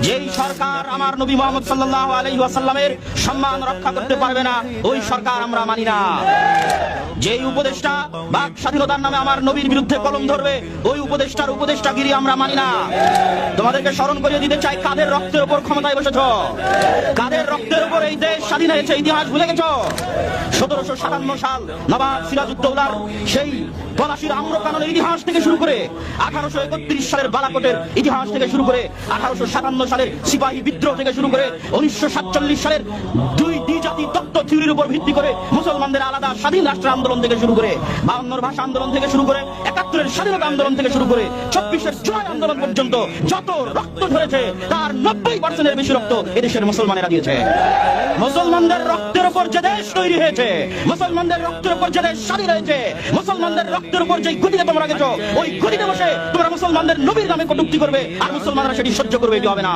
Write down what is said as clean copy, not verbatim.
যেই সরকার আমার নবী মুহাম্মদ সাল্লাল্লাহু আলাইহি ওয়াসাল্লামের সম্মান রক্ষা করতে পারবে না, ওই সরকার আমরা মানি না। যেই উপদেষ্টা বাক স্বাধীনতার নামে আমার নবীর বিরুদ্ধে কলম ধরবে, ওই উপদেষ্টার উপদেষ্টাগিরি আমরা মানি না। তোমাদেরকে স্মরণ করিয়ে দিতে চাই, কাদের রক্তের উপর ক্ষমতায় বসেছ, কাদের রক্তের উপর এই দেশ স্বাধীন হয়েছে, ইতিহাস ভুলে গেছো। 1757 সাল নবাব সিরাজউদ্দৌলার সেই পলাশীর আম্রকাননের ইতিহাস থেকে শুরু করে 1831 সালের বালাকোটের ইতিহাস থেকে শুরু করে 1857 সালের সিপাহী বিদ্রোহ থেকে শুরু করে 1947 সালের দুই দ্বিজাতি তত্ত্ব থিওরির উপর ভিত্তি করে মুসলমানদের আলাদা স্বাধীন রাষ্ট্র আন্দোলন থেকে শুরু করে 52 ভাষা আন্দোলন থেকে শুরু করে 71 স্বাধীনতা আন্দোলন থেকে শুরু করে 26 জুলাই আন্দোলন পর্যন্ত যত রক্ত ঝরেছে তার 90% বেশি রক্ত এদেশের মুসলমানেরা দিয়েছে। মুসলমানদের রক্তের উপর যে দেশ তৈরি হয়েছে, মুসলমানদের রক্তের উপর যে দেশ স্বাধীন হয়েছে, মুসলমানদের রক্তের উপর যে গদিতে তোমরা গেছো, ওই গদিতে বসে তোমরা মুসলমানদের নবীর নামে কটূক্তি করবে আর মুসলমানরা সেটি সহ্য করবে, এটি হবে না।